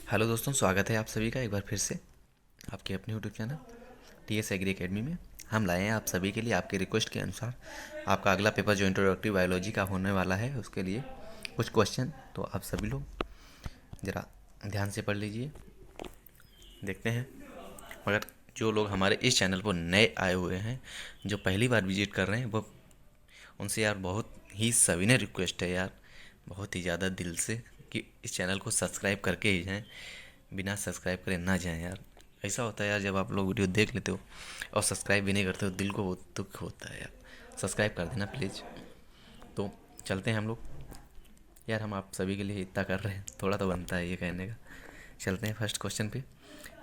Hello दोस्तों, स्वागत है आप सभी का एक बार फिर से आपके अपने YouTube channel TS agri academy में। हम लाए हैं आप सभी के लिए आपके रिक्वेस्ट के अनुसार आपका अगला पेपर जो इंट्रोडक्टिव बायोलॉजी का होने वाला है उसके लिए कुछ क्वेश्चन। तो आप सभी लोग ज़रा ध्यान से पढ़ लीजिए, देखते हैं। मगर जो लोग हमारे इस चैनल पर नए आए हुए हैं, जो पहली बार विजिट कर रहे हैं, वो उनसे यार बहुत ही सविनय रिक्वेस्ट है यार, बहुत ही ज़्यादा दिल से, कि इस चैनल को सब्सक्राइब करके ही जाएं, बिना सब्सक्राइब करे ना जाएं यार। ऐसा होता है यार, जब आप लोग वीडियो देख लेते हो और सब्सक्राइब भी नहीं करते हो, दिल को बहुत दुख होता है यार। सब्सक्राइब कर देना प्लीज़। तो चलते हैं हम लोग। यार हम आप सभी के लिए इतना कर रहे हैं, थोड़ा तो बनता है ये कहने का। चलते हैं फर्स्ट क्वेश्चन पे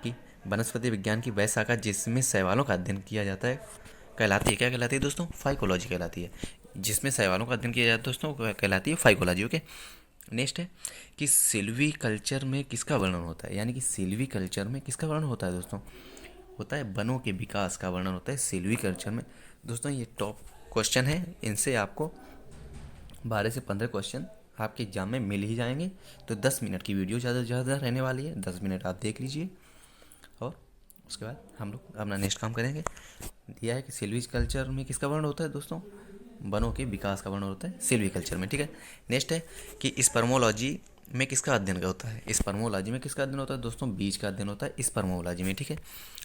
कि वनस्पति विज्ञान की वह शाखा जिसमें शैवालों का अध्ययन किया जाता है कहलाती है, क्या कहलाती है दोस्तों? फाइकोलॉजी कहलाती है। जिसमें शैवालों का अध्ययन किया जाता है दोस्तों वो कहलाती है फाइकोलॉजी। ओके, नेक्स्ट है कि सिल्वी कल्चर में किसका वर्णन होता है, यानी कि सिल्वी कल्चर में किसका वर्णन होता है दोस्तों? होता है वनों के विकास का वर्णन होता है सिल्वी कल्चर में। दोस्तों ये टॉप क्वेश्चन है, इनसे आपको 12 से 15 क्वेश्चन आपके एग्जाम में मिल ही जाएंगे। तो 10 मिनट की वीडियो ज़्यादा से ज़्यादा रहने वाली है, 10 मिनट आप देख लीजिए और उसके बाद हम लोग अपना नेक्स्ट काम करेंगे। दिया है कि सिल्वी कल्चर में किसका वर्णन होता है दोस्तों? वनों के विकास का वर्णन होता है सिल्वी कल्चर में। ठीक है, नेक्स्ट है कि स्पर्मोलॉजी में किसका अध्ययन होता है? स्पर्मोलॉजी में किसका अध्ययन होता है दोस्तों? बीज का अध्ययन होता है स्पर्मोलॉजी में। ठीक है,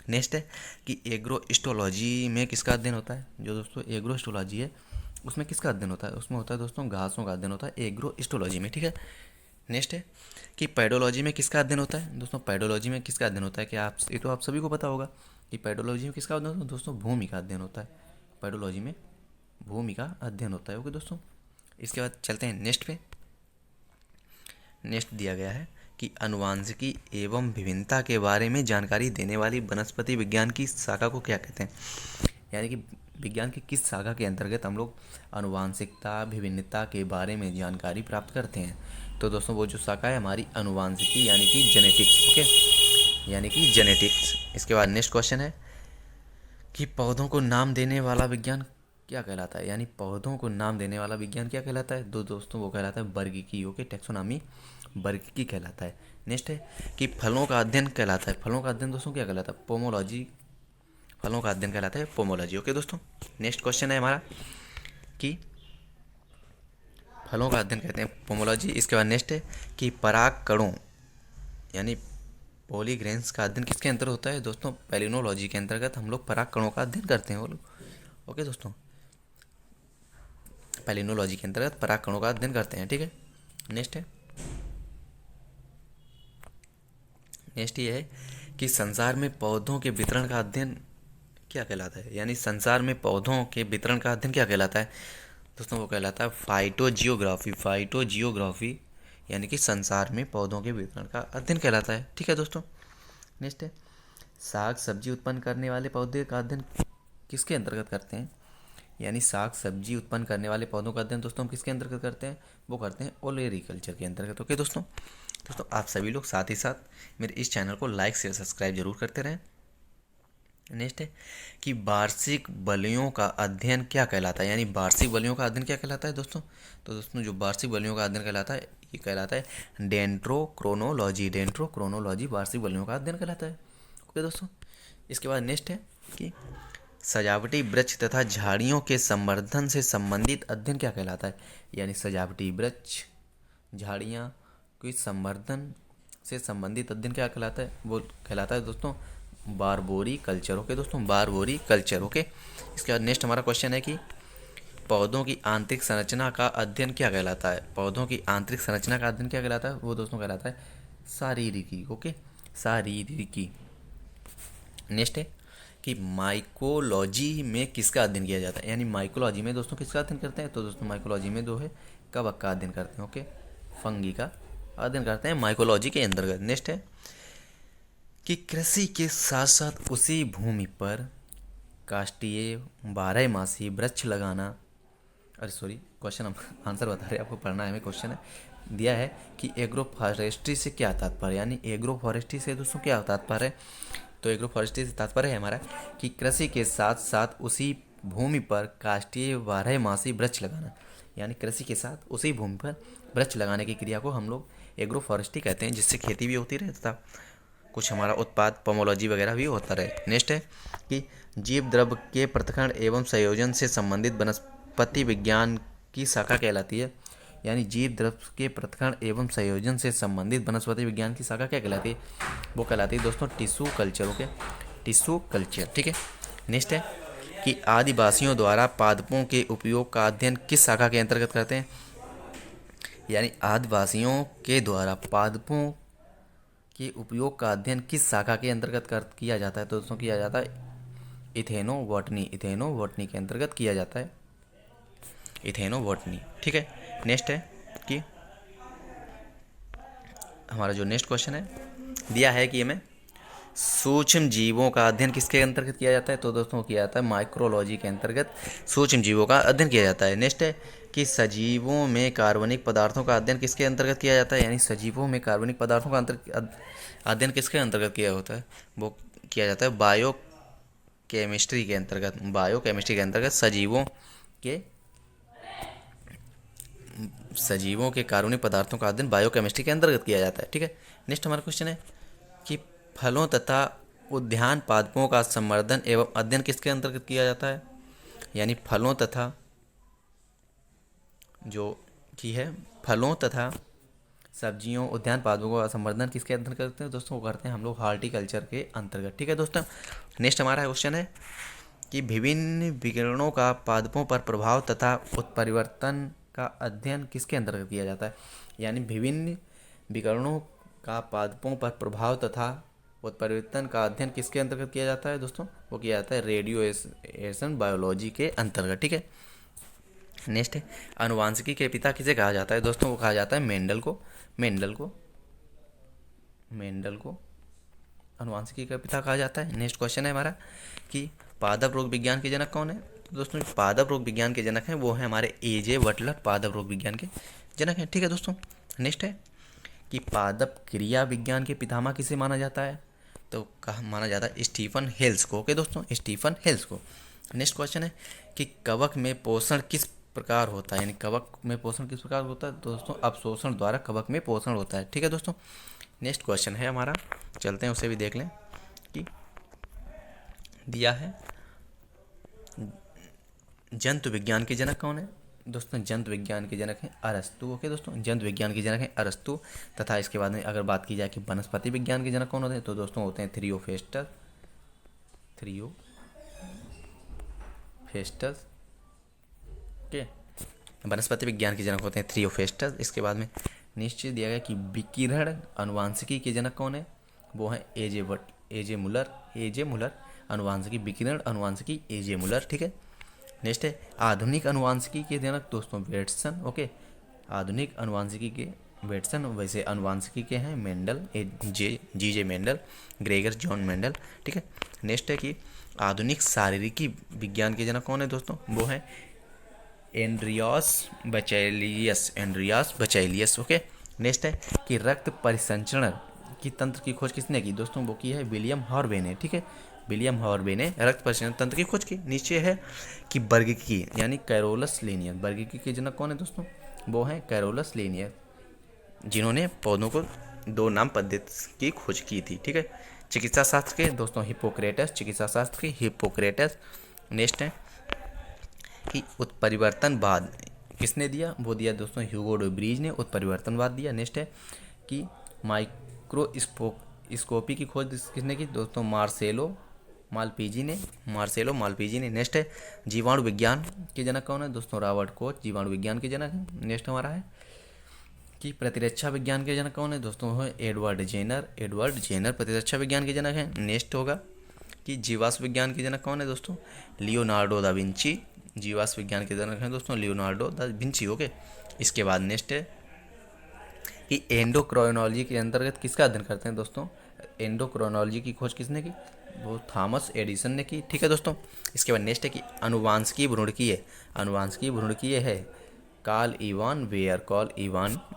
नेक्स्ट है कि एग्रोस्टोलॉजी में किसका अध्ययन होता है? जो दोस्तों एग्रोस्टोलॉजी है उसमें किसका अध्ययन होता है? उसमें होता है दोस्तों घासों का अध्ययन होता है एग्रोस्टोलॉजी में। ठीक है, नेक्स्ट है कि पैडोलॉजी में किसका अध्ययन होता है दोस्तों? पैडोलॉजी में किसका अध्ययन होता है? कि आप ये तो आप सभी को पता होगा कि पैडोलॉजी में किसका अध्ययन होता है दोस्तों? भूमि का अध्ययन होता है। पैडोलॉजी में भूमि का अध्ययन होता है। ओके दोस्तों, इसके बाद चलते हैं नेक्स्ट पे। नेक्स्ट दिया गया है कि आनुवांशिकी एवं विभिन्नता के बारे में जानकारी देने वाली वनस्पति विज्ञान की शाखा को क्या कहते हैं? यानी कि विज्ञान की किस शाखा के अंतर्गत हम लोग आनुवांशिकता विभिन्नता के बारे में जानकारी प्राप्त करते हैं? तो दोस्तों वो जो शाखा है हमारी आनुवांशिकी, यानी कि जेनेटिक्स। ओके, यानी कि जेनेटिक्स। इसके बाद नेक्स्ट क्वेश्चन है कि पौधों को नाम देने वाला विज्ञान क्या कहलाता है? यानी पौधों को नाम देने वाला विज्ञान क्या कहलाता है? दोस्तों वो कहलाता है वर्गीकी। ओके, टेक्सोनॉमी वर्गीकी कहलाता है। नेक्स्ट है कि फलों का अध्ययन कहलाता है। फलों का अध्ययन दोस्तों क्या कहलाता है? पोमोलॉजी। फलों का अध्ययन कहलाता है पोमोलॉजी। ओके दोस्तों, नेक्स्ट क्वेश्चन है हमारा कि फलों का अध्ययन कहते हैं पोमोलॉजी। इसके बाद नेक्स्ट है कि पराग कणों यानी पॉलीग्रेन्स का अध्ययन किसके अंतर्गत होता है दोस्तों? पेलिनोलॉजी के अंतर्गत हम लोग पराग कणों का अध्ययन करते हैं वो लोग। ओके दोस्तों, पेलिनोलॉजी के अंतर्गत पराग कणों का अध्ययन करते हैं। ठीक है, नेक्स्ट है, नेक्स्ट ये है कि संसार में पौधों के वितरण का अध्ययन क्या कहलाता है? यानी संसार में पौधों के वितरण का अध्ययन क्या कहलाता है दोस्तों? वो कहलाता है फाइटोजियोग्राफी। फाइटोजियोग्राफी यानी कि संसार में पौधों के वितरण का अध्ययन कहलाता है। ठीक है दोस्तों, नेक्स्ट है साग सब्जी उत्पन्न करने वाले पौधे का अध्ययन किसके अंतर्गत करते हैं? यानी साग सब्जी उत्पन्न करने वाले पौधों का अध्ययन दोस्तों हम किसके अंतर्गत करते हैं? वो करते हैं ओलेरिकल्चर के अंतर्गत। ओके दोस्तों, आप सभी लोग साथ ही साथ मेरे इस चैनल को लाइक शेयर सब्सक्राइब जरूर करते रहें। नेक्स्ट है कि वार्षिक बलियों का अध्ययन क्या कहलाता है? यानी वार्षिक बलियों का अध्ययन क्या कहलाता है दोस्तों? तो दोस्तों जो वार्षिक बलियों का अध्ययन कहलाता है ये कहलाता है डेंड्रोक्रोनोलॉजी। डेंड्रोक्रोनोलॉजी वार्षिक बलियों का अध्ययन कहलाता है। ओके दोस्तों, इसके बाद नेक्स्ट है कि सजावटी वृक्ष तथा झाड़ियों के संवर्धन से संबंधित अध्ययन क्या कहलाता है? यानी सजावटी वृक्ष झाड़ियाँ के संवर्धन से संबंधित अध्ययन क्या कहलाता है? वो कहलाता है दोस्तों बारबोरी कल्चर। ओके दोस्तों, बारबोरी कल्चर। ओके, इसके बाद नेक्स्ट हमारा क्वेश्चन है कि पौधों की आंतरिक संरचना का अध्ययन क्या कहलाता है? पौधों की आंतरिक संरचना का अध्ययन क्या कहलाता है? वो दोस्तों कहलाता है शारीरिकी। ओके, शारीरिकी। नेक्स्ट है कि माइकोलॉजी में किसका अध्ययन किया जाता है? यानी माइकोलॉजी में दोस्तों किसका अध्ययन करते हैं? तो दोस्तों माइकोलॉजी में जो है कवक का अध्ययन करते हैं। ओके, फंगी का अध्ययन करते हैं माइकोलॉजी के अंतर्गत। नेक्स्ट है कि कृषि के साथ साथ उसी भूमि पर काष्ठीय बारहमासी वृक्ष लगाना। अरे सॉरी, क्वेश्चन हम आंसर बता रहे हैं, आपको पढ़ना है। हमें क्वेश्चन है दिया है कि एग्रो फॉरेस्ट्री से क्या तात्पर्य? यानी एग्रो फॉरेस्ट्री से दोस्तों क्या तात्पर्य है? तो एग्रो फॉरेस्ट्री से तात्पर्य है हमारा कि कृषि के साथ साथ उसी भूमि पर काष्ठीय बारहमासी वृक्ष लगाना। यानी कृषि के साथ उसी भूमि पर वृक्ष लगाने की क्रिया को हम लोग एग्रो फॉरेस्ट्री कहते हैं, जिससे खेती भी होती रहे तथा कुछ हमारा उत्पाद पोमोलॉजी वगैरह भी होता रहे। नेक्स्ट है कि जीव द्रव्य के पृथक्करण एवं संयोजन से संबंधित वनस्पति विज्ञान की शाखा कहलाती है। यानी जीव द्रव्य के पृथक्करण एवं संयोजन से संबंधित वनस्पति विज्ञान की शाखा क्या कहलाती है? वो कहलाती है दोस्तों tissue culture. Okay, tissue culture. ठीक है। नेक्स्ट है कि आदिवासियों द्वारा पादपों के उपयोग का अध्ययन किस शाखा के अंतर्गत करते हैं? यानी आदिवासियों के द्वारा पादपों के उपयोग का अध्ययन किस शाखा के अंतर्गत किया जाता है? तो दोस्तों किया जाता है इथेनोबॉटनी। इथेनोबॉटनी के अंतर्गत किया जाता है, इथेनोबॉटनी। ठीक है। नेक्स्ट है कि हमारा जो नेक्स्ट क्वेश्चन है दिया है कि हमें सूक्ष्म जीवों का अध्ययन किसके अंतर्गत किया जाता है? तो दोस्तों किया जाता है माइक्रोलॉजी के अंतर्गत सूक्ष्म जीवों का अध्ययन किया जाता है। नेक्स्ट है कि सजीवों में कार्बनिक पदार्थों का अध्ययन किसके अंतर्गत किया जाता है? यानी सजीवों में कार्बनिक पदार्थों का अध्ययन किसके अंतर्गत किया होता है? वो किया जाता है बायो केमिस्ट्री के अंतर्गत। बायो केमिस्ट्री के अंतर्गत सजीवों के कार्बनिक पदार्थों का अध्ययन बायोकेमिस्ट्री के अंतर्गत किया जाता है। ठीक है। नेक्स्ट हमारा क्वेश्चन है कि फलों तथा उद्यान पादपों का संवर्धन एवं अध्ययन किसके अंतर्गत किया जाता है? यानी फलों तथा फलों तथा सब्जियों उद्यान पादपों का संवर्धन किसके अंतर्गत करते हैं? दोस्तों वो करते हैं हम लोग हॉर्टिकल्चर के अंतर्गत। ठीक है दोस्तों। नेक्स्ट हमारा क्वेश्चन है कि विभिन्न विकिरणों का पादपों पर प्रभाव तथा उत्परिवर्तन का अध्ययन किसके अंतर्गत किया जाता है? यानी विभिन्न विकिरणों का पादपों पर प्रभाव तथा उत्परिवर्तन का अध्ययन किसके अंतर्गत किया जाता है? दोस्तों वो किया जाता है रेडिएशन बायोलॉजी के अंतर्गत। ठीक है। नेक्स्ट है अनुवांशिकी के पिता किसे कहा जाता है? दोस्तों वो कहा जाता है मेंडल को अनुवांशिकी का पिता कहा जाता है। नेक्स्ट क्वेश्चन है हमारा कि पादप रोग विज्ञान के जनक कौन है? तो दोस्तों पादप रोग विज्ञान के जनक हैं वो हैं हमारे एजे बटलर, पादप रोग विज्ञान के जनक हैं। ठीक है दोस्तों। नेक्स्ट है कि पादप क्रिया विज्ञान के पितामह किसे माना जाता है? तो कहा माना जाता है स्टीफन हेल्स को। ओके दोस्तों, स्टीफन हेल्स को। नेक्स्ट क्वेश्चन है कि कवक में पोषण किस प्रकार होता है? यानी कवक में पोषण किस प्रकार होता है? दोस्तों अवशोषण द्वारा कवक में पोषण होता है। ठीक है दोस्तों। नेक्स्ट क्वेश्चन है हमारा, चलते हैं उसे भी देख लें कि दिया है जंतु विज्ञान के जनक कौन है? दोस्तों जंतु विज्ञान के जनक हैं अरस्तु। ओके दोस्तों, जंतु विज्ञान के जनक हैं अरस्तु। तथा इसके बाद में अगर बात की जाए कि वनस्पति विज्ञान के जनक कौन होते हैं? तो दोस्तों होते हैं थियोफेस्टस। ओके, वनस्पति विज्ञान के जनक होते हैं थियोफेस्टस। इसके बाद में निश्चित दिया गया कि विकिरण अनुवांशिकी के जनक कौन है? वो हैं एजे मुलर। अनुवांशिकी विकिरण अनुवांशिकी एजे मुलर। ठीक है। नेक्स्ट है आधुनिक अनुवांशिकी के जनक दोस्तों वेटसन। ओके, आधुनिक अनुवांशिकी के वेटसन। वैसे अनुवांशिकी के हैं मेंडल, जी मेंडल, ग्रेगर जॉन मेंडल। ठीक है। नेक्स्ट है कि आधुनिक शारीरिकी विज्ञान के जनक कौन है? दोस्तों वो हैं एंड्रियास बचैलियस। ओके। नेक्स्ट है कि रक्त परिसंचरण की तंत्र की खोज किसने की? दोस्तों वो की है विलियम हॉर्वे ने। ठीक है, विलियम हॉर्वे ने रक्त परिसंचरण तंत्र की खोज की। नीचे है कि वर्गीकी यानी कैरोलस लीनियर। वर्गीकी के जनक कौन है? दोस्तों वो हैं कैरोलस लीनियर, जिन्होंने पौधों को दो नाम पद्धति की खोज की थी। ठीक है। चिकित्सा शास्त्र के दोस्तों हिप्पोक्रेटस। नेक्स्ट है कि उत्परिवर्तनवाद किसने दिया? वो दिया दोस्तों ह्यूगो डे ब्रीज ने उत्परिवर्तनवाद दिया। नेक्स्ट है कि माइक्रोस्कोपी की खोज किसने की? दोस्तों मार्सेलो मालपीजी ने। नेक्स्ट है जीवाणु विज्ञान के जनक कौन है? दोस्तों रॉबर्ट कोच जीवाणु विज्ञान के जनक हैं। नेक्स्ट हमारा है कि प्रतिरक्षा विज्ञान के जनक कौन है? दोस्तों है एडवर्ड जेनर प्रतिरक्षा विज्ञान के जनक हैं। नेक्स्ट होगा कि जीवाश्म विज्ञान के जनक कौन है? दोस्तों लियोनार्डो दा विंची। जीवाश्म विज्ञान के जनक हैं दोस्तों लियोनार्डो दा विंची। ओके। इसके बाद नेक्स्ट है कि एंडोक्राइनोलॉजी के अंतर्गत किसका अध्ययन करते हैं? दोस्तों एंडोक्राइनोलॉजी की खोज किसने की? वो थॉमस एडिसन ने की। ठीक है दोस्तों। इसके बाद नेक्स्ट है कि अनुवांशिकी भ्रूणकीय है कार्ल इवान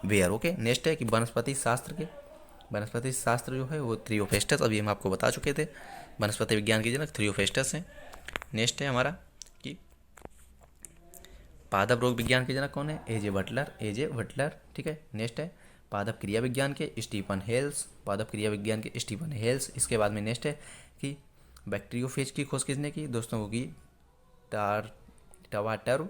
वेयर। ओके। नेक्स्ट है कि वनस्पति शास्त्र जो है वो थियोफेस्टस, अभी हम आपको बता चुके थे वनस्पति विज्ञान के जनक थियोफेस्टस हैं। नेक्स्ट है हमारा कि पादप रोग विज्ञान के जनक कौन है? एजे बटलर। ठीक है। नेक्स्ट है पादप क्रिया विज्ञान के स्टीफन हेल्स, पादप क्रिया विज्ञान के स्टीफन हेल्स। इसके बाद में नेक्स्ट है कि बैक्टीरियोफेज की खोज किसने की दोस्तों, वो की टवाटर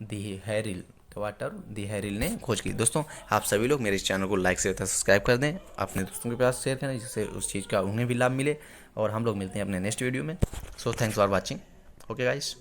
दी हैरिल ने खोज की। दोस्तों आप सभी लोग मेरे इस चैनल को लाइक से सब्सक्राइब कर दें, अपने दोस्तों के पास शेयर करें जिससे उस चीज़ का उन्हें भी लाभ मिले, और हम लोग मिलते हैं अपने नेक्स्ट वीडियो में। So thanks for watching. Okay guys.